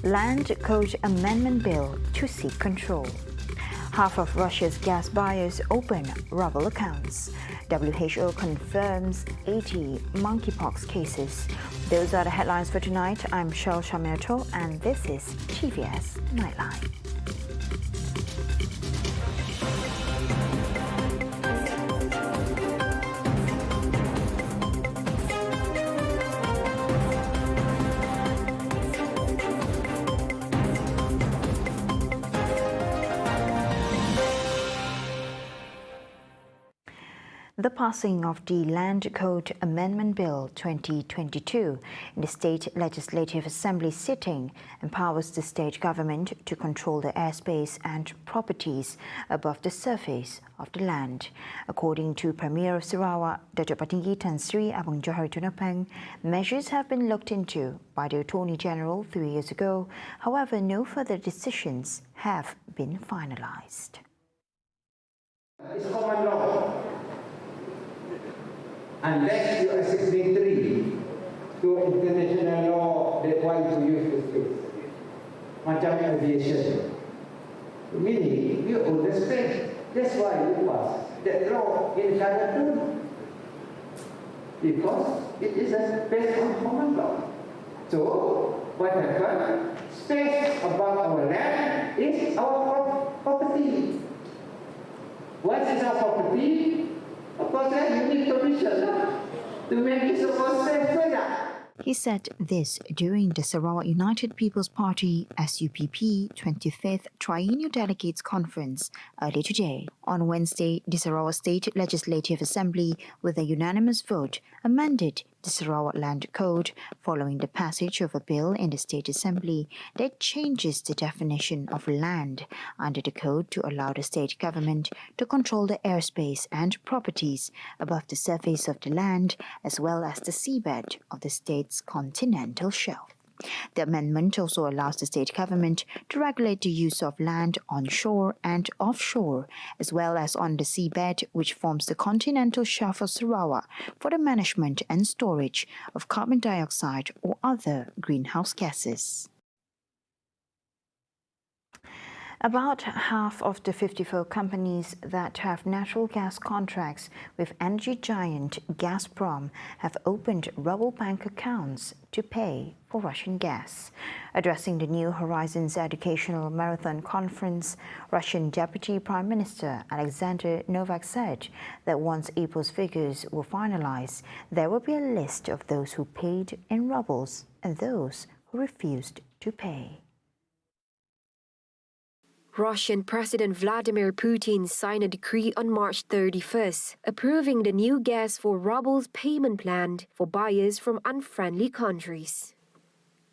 Land Code Amendment Bill to seek control. Half of Russia's gas buyers open RUBLE accounts. WHO confirms 80 monkeypox cases. Those are the headlines for tonight. I'm Shel Shamerto and this is TVS Nightline. The passing of the Land Code Amendment Bill 2022 in the State Legislative Assembly sitting empowers the state government to control the airspace and properties above the surface of the land. According to Premier of Sarawak, Datuk Patinggi Tan Sri Abang Johari Tunapeng, measures have been looked into by the Attorney General 3 years ago. However, no further decisions have been finalised. It's common law. Unless you are signatory to international law that want to use the space. Macam aviation. Meaning, you own the space. That's why you pass that law in Canada because it is based on common law. So, what happens? Space above our land is our property. What is our property? Of course, you need permission to make it supposed to. He said this during the Sarawak United People's Party SUPP 25th Triennial Delegates Conference earlier today. On Wednesday, the Sarawak State Legislative Assembly, with a unanimous vote, amended the Sarawak Land Code following the passage of a bill in the State Assembly that changes the definition of land under the code to allow the state government to control the airspace and properties above the surface of the land as well as the seabed of the state's continental shelf. The amendment also allows the state government to regulate the use of land onshore and offshore, as well as on the seabed, which forms the continental shelf of Sarawak, for the management and storage of carbon dioxide or other greenhouse gases. About half of the 54 companies that have natural gas contracts with energy giant Gazprom have opened RUBLE bank accounts to pay for Russian gas. Addressing the New Horizons Educational Marathon Conference, Russian Deputy Prime Minister Alexander Novak said that once April's figures were finalized, there will be a list of those who paid in rubles and those who refused to pay. Russian President Vladimir Putin signed a decree on March 31st, approving the new gas for rubles payment plan for buyers from unfriendly countries.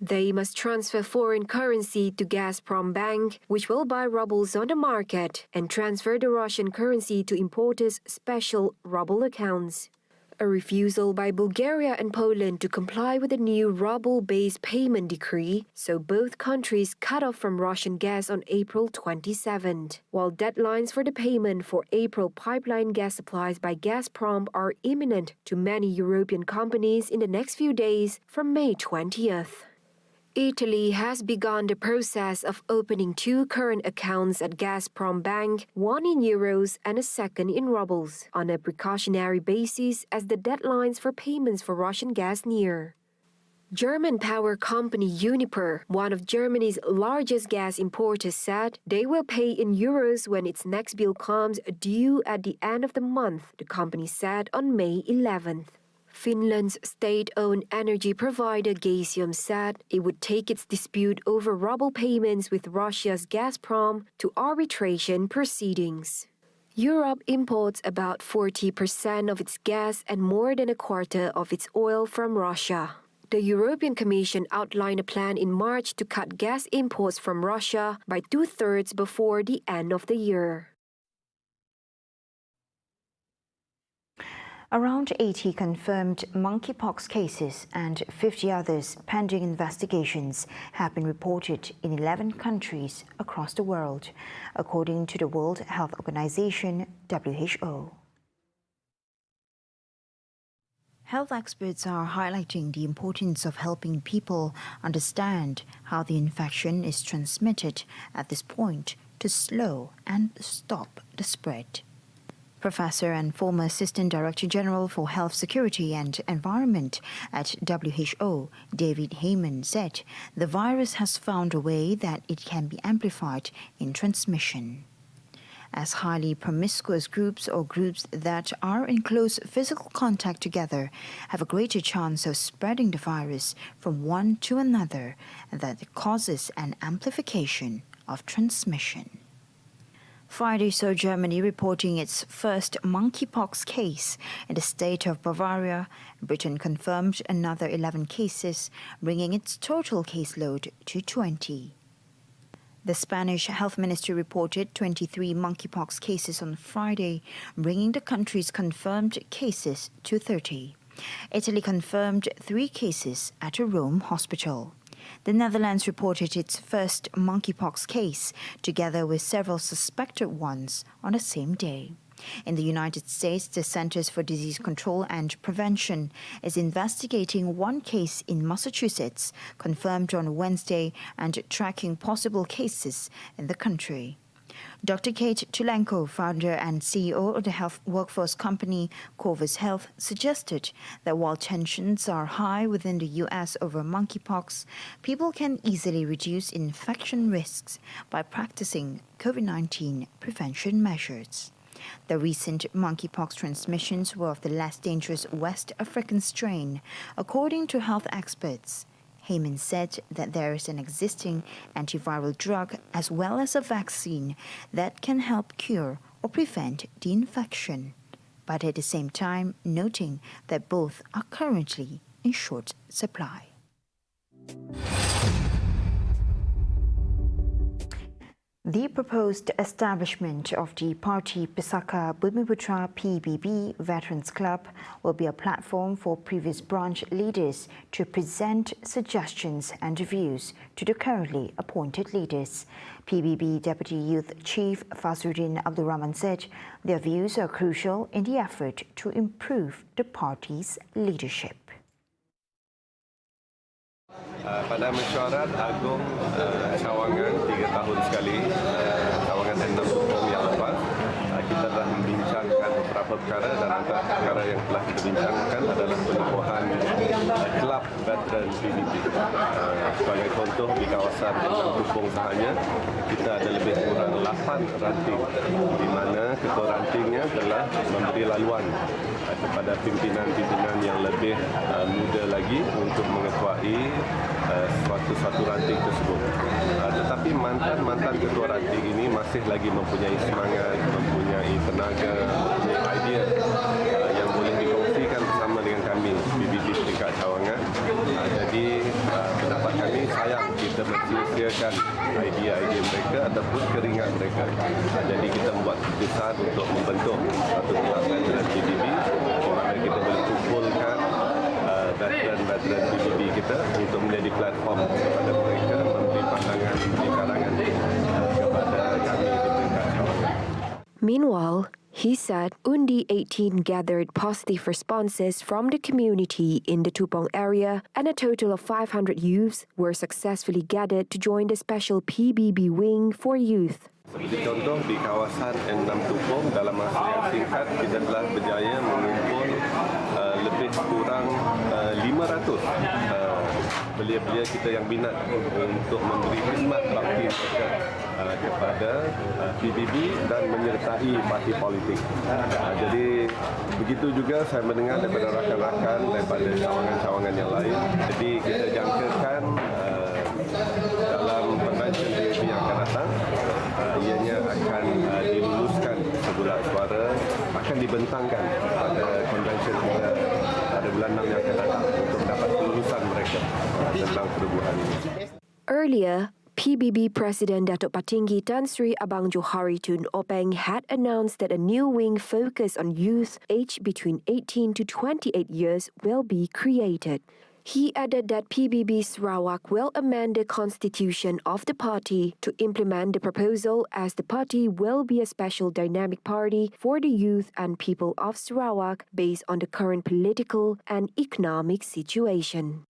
They must transfer foreign currency to Gazprom Bank, which will buy rubles on the market, and transfer the Russian currency to importers' special RUBLE accounts. A refusal by Bulgaria and Poland to comply with the new ruble-based payment decree, so both countries cut off from Russian gas on April 27th, while deadlines for the payment for April pipeline gas supplies by Gazprom are imminent to many European companies in the next few days from May 20th. Italy has begun the process of opening two current accounts at Gazprom Bank, one in euros and a second in rubles, on a precautionary basis as the deadlines for payments for Russian gas near. German power company Uniper, one of Germany's largest gas importers, said they will pay in euros when its next bill comes due at the end of the month, the company said on May 11th. Finland's state-owned energy provider Gazprom said it would take its dispute over ruble payments with Russia's Gazprom to arbitration proceedings. Europe imports about 40% of its gas and more than a quarter of its oil from Russia. The European Commission outlined a plan in March to cut gas imports from Russia by 2/3 before the end of the year. Around 80 confirmed monkeypox cases and 50 others pending investigations have been reported in 11 countries across the world, according to the World Health Organization, WHO. Health experts are highlighting the importance of helping people understand how the infection is transmitted at this point to slow and stop the spread. Professor and former Assistant Director General for Health Security and Environment at WHO, David Heyman, said the virus has found a way that it can be amplified in transmission. As highly promiscuous groups or groups that are in close physical contact together have a greater chance of spreading the virus from one to another, and that it causes an amplification of transmission. Friday saw Germany reporting its first monkeypox case in the state of Bavaria. Britain confirmed another 11 cases, bringing its total caseload to 20. The Spanish Health Ministry reported 23 monkeypox cases on Friday, bringing the country's confirmed cases to 30. Italy confirmed 3 cases at a Rome hospital. The Netherlands reported its first monkeypox case, together with several suspected ones, on the same day. In the United States, the Centers for Disease Control and Prevention is investigating 1 case in Massachusetts, confirmed on Wednesday, and tracking possible cases in the country. Dr. Kate Tulenko, founder and CEO of the health workforce company Corvus Health, suggested that while tensions are high within the U.S. over monkeypox, people can easily reduce infection risks by practicing COVID-19 prevention measures. The recent monkeypox transmissions were of the less dangerous West African strain, according to health experts. Heyman said that there is an existing antiviral drug as well as a vaccine that can help cure or prevent the infection, but at the same time noting that both are currently in short supply. The proposed establishment of the Parti Pusaka Bumiputra PBB Veterans Club will be a platform for previous branch leaders to present suggestions and views to the currently appointed leaders. PBB Deputy Youth Chief Fazruddin Abdul Rahman said their views are crucial in the effort to improve the party's leadership. Pada mesyuarat agung cawangan 3 tahun sekali, cawangan dan 6 tahun yang lepas, kita telah membincangkan beberapa perkara dan antara perkara yang telah kita bincangkan adalah penubuhan kelab veteran PBB. Sebagai contoh, di kawasan Tupung sahanya, kita ada lebih kurang 8 ranting, di mana ketua rantingnya telah memberi laluan kepada pimpinan-pimpinan yang lebih muda lagi untuk mengetuai suatu ranting tersebut. Tetapi mantan ketua ranting ini masih lagi mempunyai semangat, mempunyai tenaga, mempunyai idea yang boleh dikongsikan bersama dengan kami PBB tingkat cawangan. Jadi pendapat kami sayang kita mensia-siakan idea-idea mereka ataupun keringat mereka. Jadi kita membuat keputusan untuk membentuk satu kelab veteran PBB di mana kita boleh kumpulkan veteran PBB kita untuk menjadi platform kepada mereka memberi pandangan, memberi karangan kepada kami di peringkat cawangan. Meanwhile, he said Undi 18 gathered positive responses from the community in the Tupong area, and a total of 500 youths were successfully gathered to join the special PBB wing for youth. Seperti contoh, di kawasan N6 Tupong, dalam masa yang singkat kita telah berjaya mengumpul lebih kurang 500 belia-belia kita yang minat untuk memberi khidmat bakti mereka kepada PBB dan menyertai parti politik. Jadi begitu juga saya mendengar daripada rakan-rakan daripada cawangan-cawangan yang lain. Jadi kita jangkakan dalam convention PBB yang akan datang, ianya akan diluluskan sebulan suara, akan dibentangkan pada convention kita pada bulan 6 yang akan datang untuk mendapat kelulusan mereka tentang perubahan ini. Earlier, PBB President Datuk Patinggi Tan Sri Abang Johari Tun Openg had announced that a new wing focused on youth aged between 18 to 28 years will be created. He added that PBB Sarawak will amend the constitution of the party to implement the proposal, as the party will be a special dynamic party for the youth and people of Sarawak based on the current political and economic situation.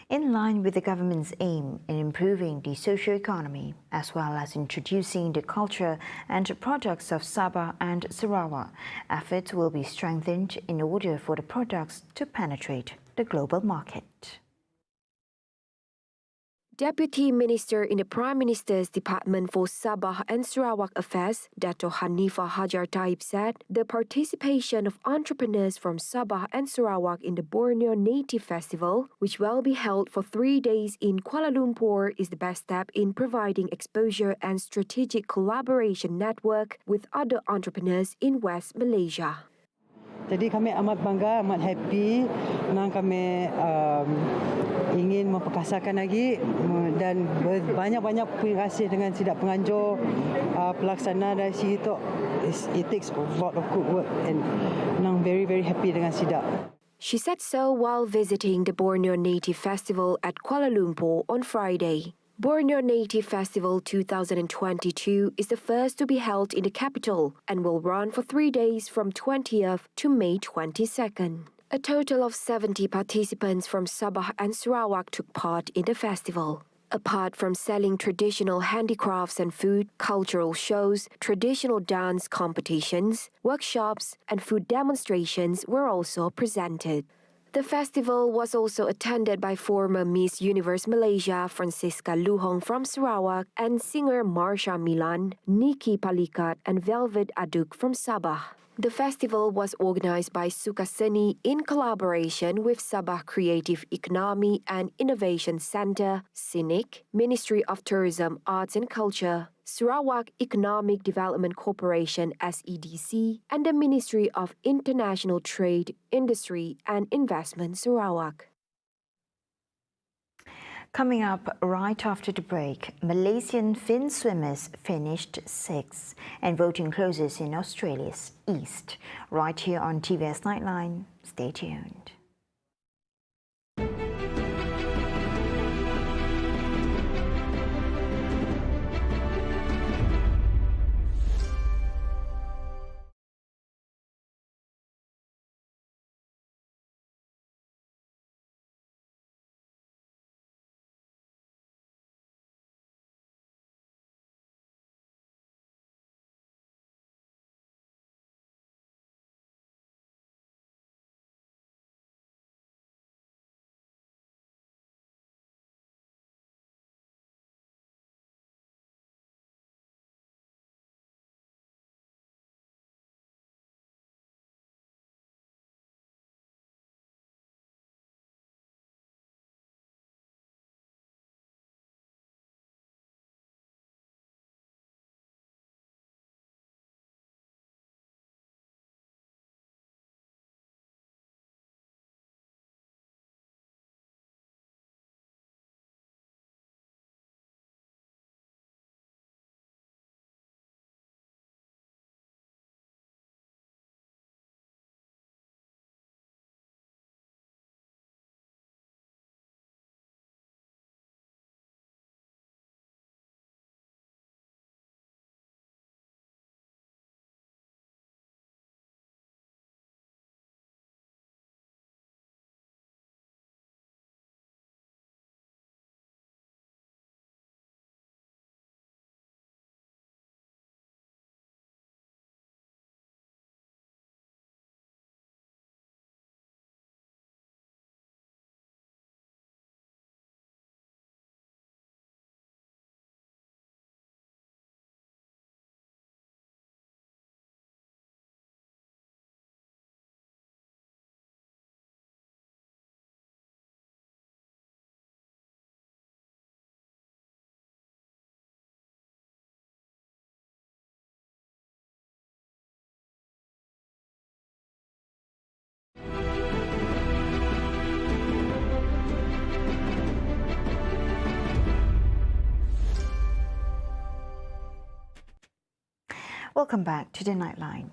In line with the government's aim in improving the socio-economy, as well as introducing the culture and products of Sabah and Sarawak, efforts will be strengthened in order for the products to penetrate the global market. Deputy Minister in the Prime Minister's Department for Sabah and Sarawak Affairs, Dato Hanifa Hajar Taib, said the participation of entrepreneurs from Sabah and Sarawak in the Borneo Native Festival, which will be held for 3 days in Kuala Lumpur, is the best step in providing exposure and strategic collaboration network with other entrepreneurs in West Malaysia. Jadi kami amat bangga, amat happy dan kami ingin memperkasakan lagi dan banyak-banyak terima kasih dengan sidap penganjur pelaksana dari situ. It takes a lot of good work and I'm very happy dengan sidap. She said so while visiting the Borneo Native Festival at Kuala Lumpur on Friday. Borneo Native Festival 2022 is the first to be held in the capital and will run for 3 days from 20th to May 22nd. A total of 70 participants from Sabah and Sarawak took part in the festival. Apart from selling traditional handicrafts and food, cultural shows, traditional dance competitions, workshops, and food demonstrations were also presented. The festival was also attended by former Miss Universe Malaysia Francisca Luhong from Sarawak and singer Marsha Milan, Nikki Palikat, and Velvet Aduk from Sabah. The festival was organized by Sukaseni in collaboration with Sabah Creative Economy and Innovation Center, SINIC, Ministry of Tourism, Arts and Culture, Sarawak Economic Development Corporation SEDC, and the Ministry of International Trade, Industry and Investment Sarawak. Coming up right after the break, Malaysian FINSWIMMERS finished 6th and voting closes in Australia's East. Right here on TVS Nightline. Stay tuned. Welcome back to the Nightline.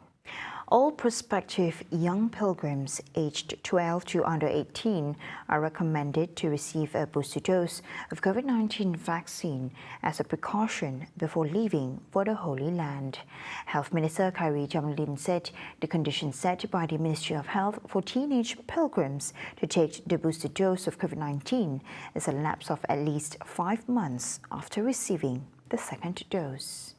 All prospective young pilgrims aged 12 to under 18 are recommended to receive a booster dose of COVID-19 vaccine as a precaution before leaving for the Holy Land. Health Minister Khairi Jamaluddin said the condition set by the Ministry of Health for teenage pilgrims to take the booster dose of COVID-19 is a lapse of at least 5 months after receiving the second dose.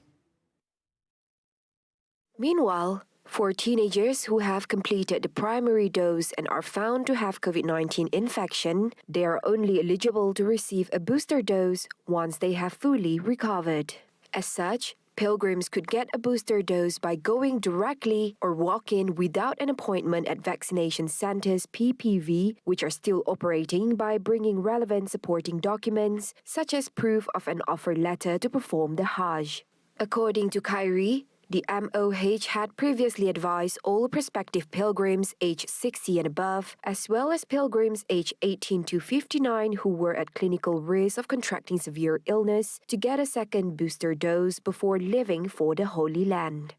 Meanwhile, for teenagers who have completed the primary dose and are found to have COVID-19 infection, they are only eligible to receive a booster dose once they have fully recovered. As such, pilgrims could get a booster dose by going directly or walk in without an appointment at vaccination centers PPV, which are still operating, by bringing relevant supporting documents such as proof of an offer letter to perform the Hajj. According to Khairi, the MOH had previously advised all prospective pilgrims aged 60 and above, as well as pilgrims aged 18 to 59 who were at clinical risk of contracting severe illness, to get a second booster dose before leaving for the Holy Land.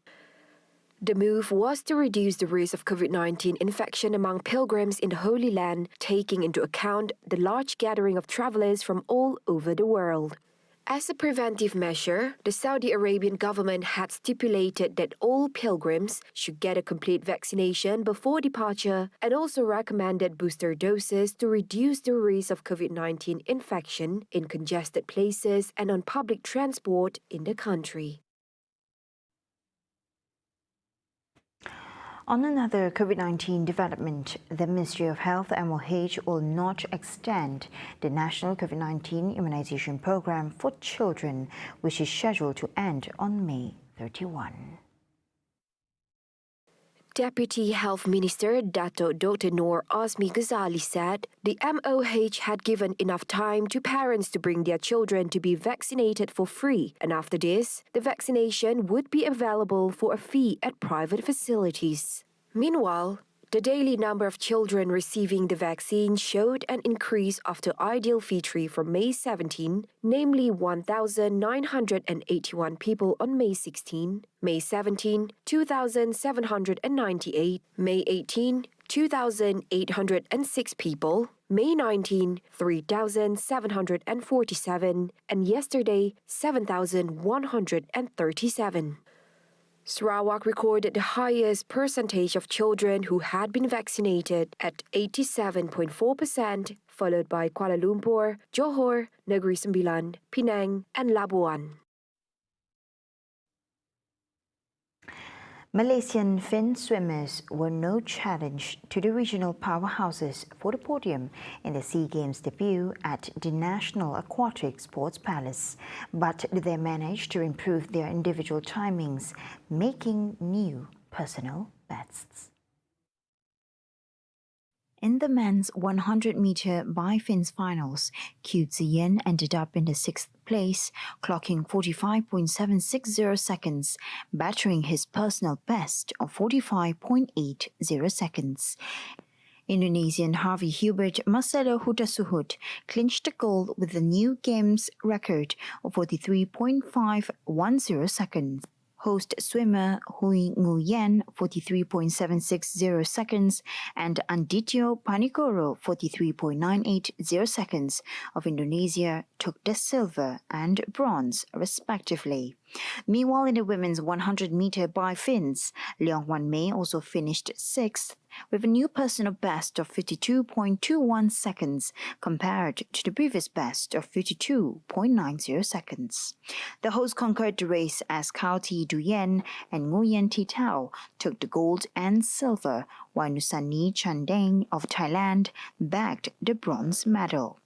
The move was to reduce the risk of COVID-19 infection among pilgrims in the Holy Land, taking into account the large gathering of travelers from all over the world. As a preventive measure, the Saudi Arabian government had stipulated that all pilgrims should get a complete vaccination before departure and also recommended booster doses to reduce the risk of COVID-19 infection in congested places and on public transport in the country. On another COVID-19 development, the Ministry of Health MOH will not extend the National COVID-19 Immunization Program for children, which is scheduled to end on May 31. Deputy Health Minister Dato Dr. Noor Azmi Ghazali said the MOH had given enough time to parents to bring their children to be vaccinated for free, and after this, the vaccination would be available for a fee at private facilities. Meanwhile, the daily number of children receiving the vaccine showed an increase after Ideal Fitri from May 17, namely 1,981 people on May 16, May 17, 2,798, May 18, 2,806 people, May 19, 3,747, and yesterday, 7,137. Sarawak recorded the highest percentage of children who had been vaccinated at 87.4%, followed by Kuala Lumpur, Johor, Negeri Sembilan, Penang, and Labuan. Malaysian FINSWIMMERS were no challenge to the regional powerhouses for the podium in the SEA Games debut at the National Aquatic Sports Palace, but they managed to improve their individual timings, making new personal bests. In the men's 100-meter by fins finals, Q Ziyan ended up in the 6th place, clocking 45.760 seconds, battering his personal best of 45.80 seconds. Indonesian Harvey Hubert Marcelo Hutasuhut clinched the gold with a new games record of 43.510 seconds. Host swimmer Hui Nguyen 43.760 seconds and Andityo Panikoro 43.980 seconds of Indonesia took the silver and bronze respectively. Meanwhile, in the women's 100-meter by fins, Leong Wan Mei also finished 6th with a new personal best of 52.21 seconds compared to the previous best of 52.90 seconds. The hosts conquered the race as Kao Thi Duyen and Nguyen Thi Tao took the gold and silver, while Nusani Chandeng of Thailand bagged the bronze medal.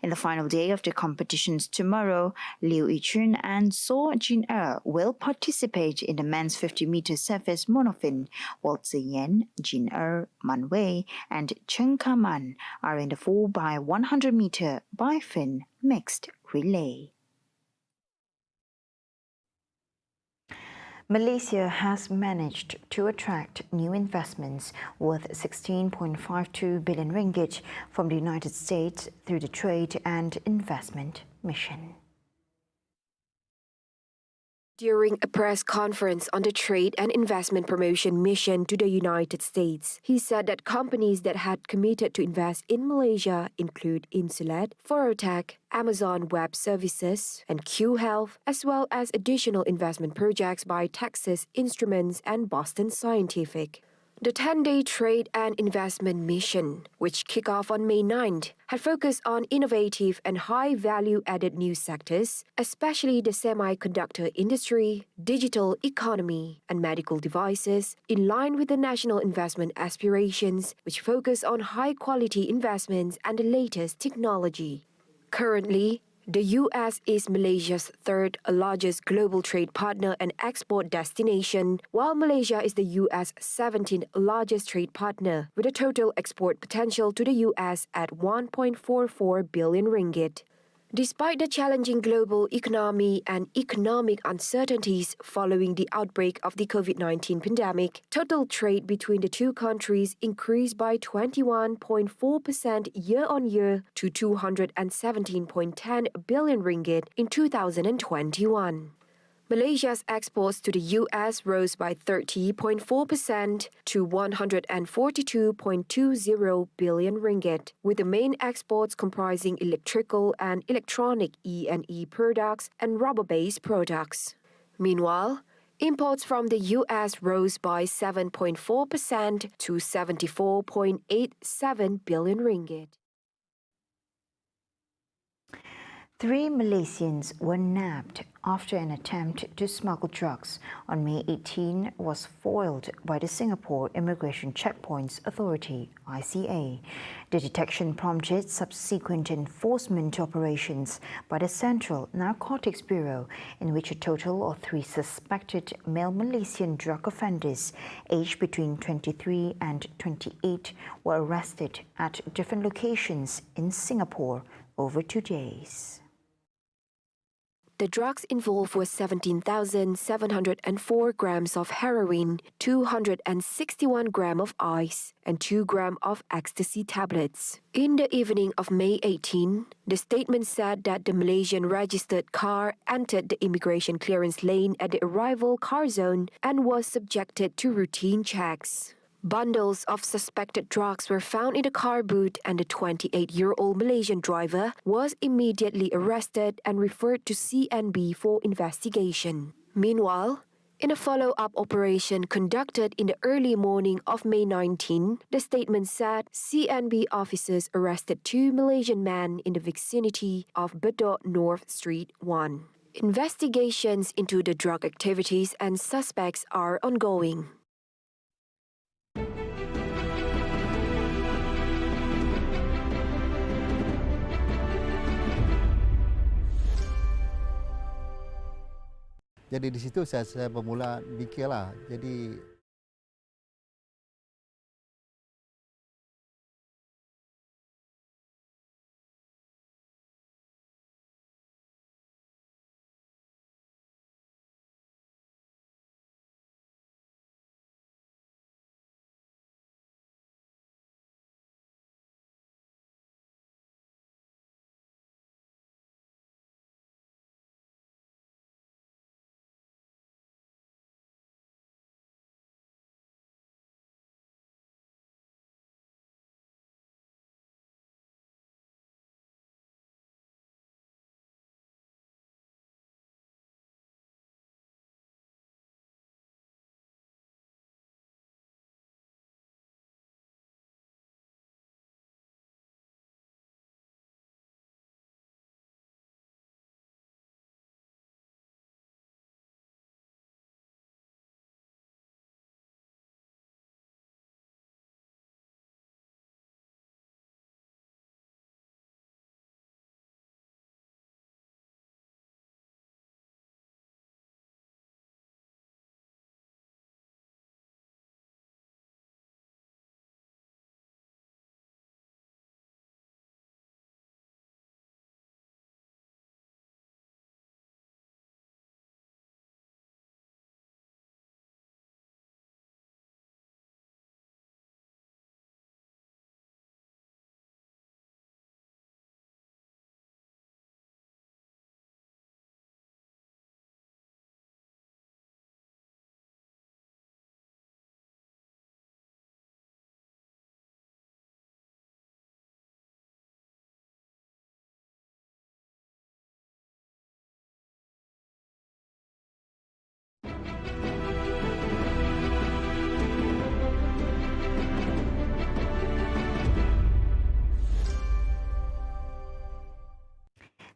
In the final day of the competitions tomorrow, Liu Yichun and So Jin-er will participate in the men's 50-meter surface monofin, while Ziyan, Jin-er, Man Wei, and Chen Ka-man are in the 4x100-meter by-fin mixed relay. Malaysia has managed to attract new investments worth 16.52 billion ringgit from the United States through the Trade and Investment Mission. During a press conference on the trade and investment promotion mission to the United States, he said that companies that had committed to invest in Malaysia include Insulet, Forotech, Amazon Web Services, and Q Health, as well as additional investment projects by Texas Instruments and Boston Scientific. The 10-day trade and investment mission, which kicked off on May 9th, had focused on innovative and high-value-added new sectors, especially the semiconductor industry, digital economy, and medical devices, in line with the national investment aspirations, which focus on high-quality investments and the latest technology. Currently, the U.S. is Malaysia's third largest global trade partner and export destination, while Malaysia is the U.S. 17th largest trade partner, with a total export potential to the U.S. at 1.44 billion ringgit. Despite the challenging global economy and economic uncertainties following the outbreak of the COVID-19 pandemic, total trade between the two countries increased by 21.4% year-on-year to 217.10 billion ringgit in 2021. Malaysia's exports to the U.S. rose by 30.4% to 142.20 billion ringgit, with the main exports comprising electrical and electronic E&E products and rubber-based products. Meanwhile, imports from the U.S. rose by 7.4% to 74.87 billion ringgit. 3 Malaysians were nabbed after an attempt to smuggle drugs on May 18 was foiled by the Singapore Immigration Checkpoints Authority (ICA). The detection prompted subsequent enforcement operations by the Central Narcotics Bureau, in which a total of 3 suspected male Malaysian drug offenders aged between 23 and 28 were arrested at different locations in Singapore over 2 days. The drugs involved were 17,704 grams of heroin, 261 grams of ice, and 2 grams of ecstasy tablets. In the evening of May 18, the statement said that the Malaysian registered car entered the immigration clearance lane at the arrival car zone and was subjected to routine checks. Bundles of suspected drugs were found in the car boot, and the 28-year-old Malaysian driver was immediately arrested and referred to CNB for investigation. Meanwhile, in a follow-up operation conducted in the early morning of May 19, the statement said CNB officers arrested 2 Malaysian men in the vicinity of Bedok North Street 1. Investigations into the drug activities and suspects are ongoing. Jadi di situ saya bermula fikirlah. Jadi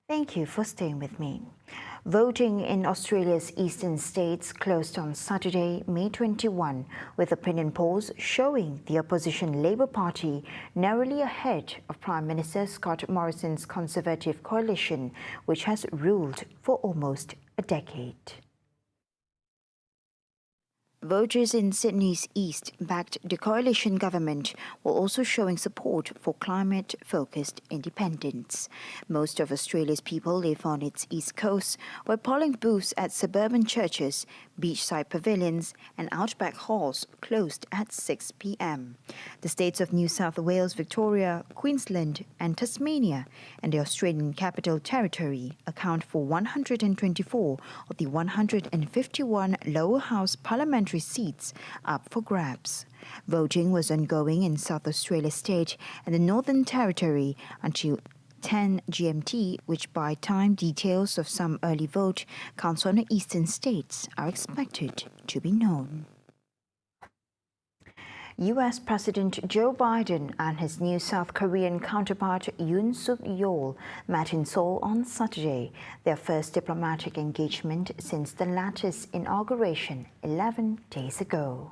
Thank you for staying with me. Voting in Australia's eastern states closed on Saturday, May 21, with opinion polls showing the opposition Labour Party narrowly ahead of Prime Minister Scott Morrison's Conservative coalition, which has ruled for almost a decade. Voters in Sydney's east backed the coalition government, while also showing support for climate-focused independence. Most of Australia's people live on its east coast, where polling booths at suburban churches, beachside pavilions and outback halls closed at 6 p.m. The states of New South Wales, Victoria, Queensland and Tasmania and the Australian Capital Territory account for 124 of the 151 lower house parliamentary seats up for grabs. Voting was ongoing in South Australia State and the Northern Territory until 10 GMT, which by time details of some early vote counts on the eastern states are expected to be known. U.S. President Joe Biden and his new South Korean counterpart Yoon Suk-yeol met in Seoul on Saturday, their first diplomatic engagement since the latter's inauguration 11 days ago.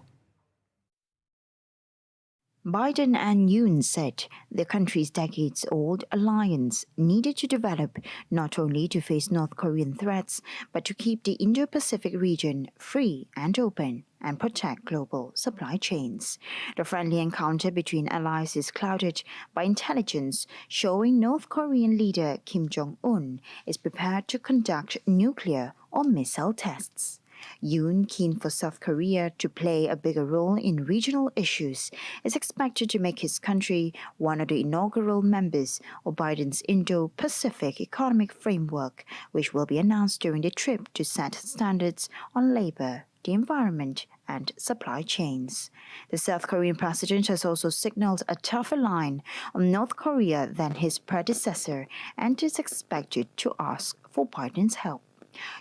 Biden and Yoon said the country's decades-old alliance needed to develop not only to face North Korean threats, but to keep the Indo-Pacific region free and open and protect global supply chains. The friendly encounter between allies is clouded by intelligence showing North Korean leader Kim Jong-un is prepared to conduct nuclear or missile tests. Yoon, keen for South Korea to play a bigger role in regional issues, is expected to make his country one of the inaugural members of Biden's Indo-Pacific Economic Framework, which will be announced during the trip to set standards on labor, the environment and supply chains. The South Korean president has also signaled a tougher line on North Korea than his predecessor and is expected to ask for Biden's help.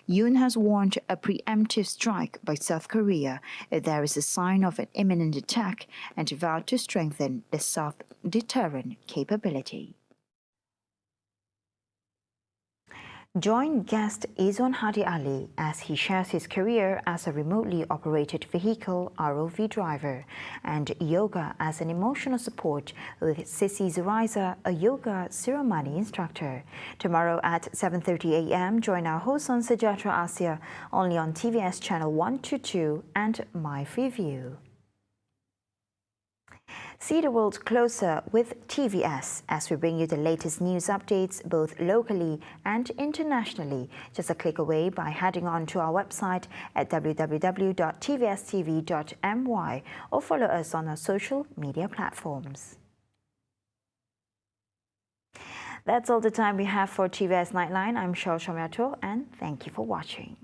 Yoon has warned a preemptive strike by South Korea if there is a sign of an imminent attack and vowed to strengthen the South deterrent capability. Join guest Izon Hadi Ali as he shares his career as a remotely operated vehicle ROV driver and yoga as an emotional support with Sissy Zuraiza, a yoga ceremony instructor. Tomorrow at 7:30 a.m. join our host on Sejahtera Asia only on TVS channel 122 and My Freeview. See the world closer with TVS as we bring you the latest news updates both locally and internationally. Just a click away by heading on to our website at www.tvstv.my or follow us on our social media platforms. That's all the time we have for TVS Nightline. I'm Shao Shomiato and thank you for watching.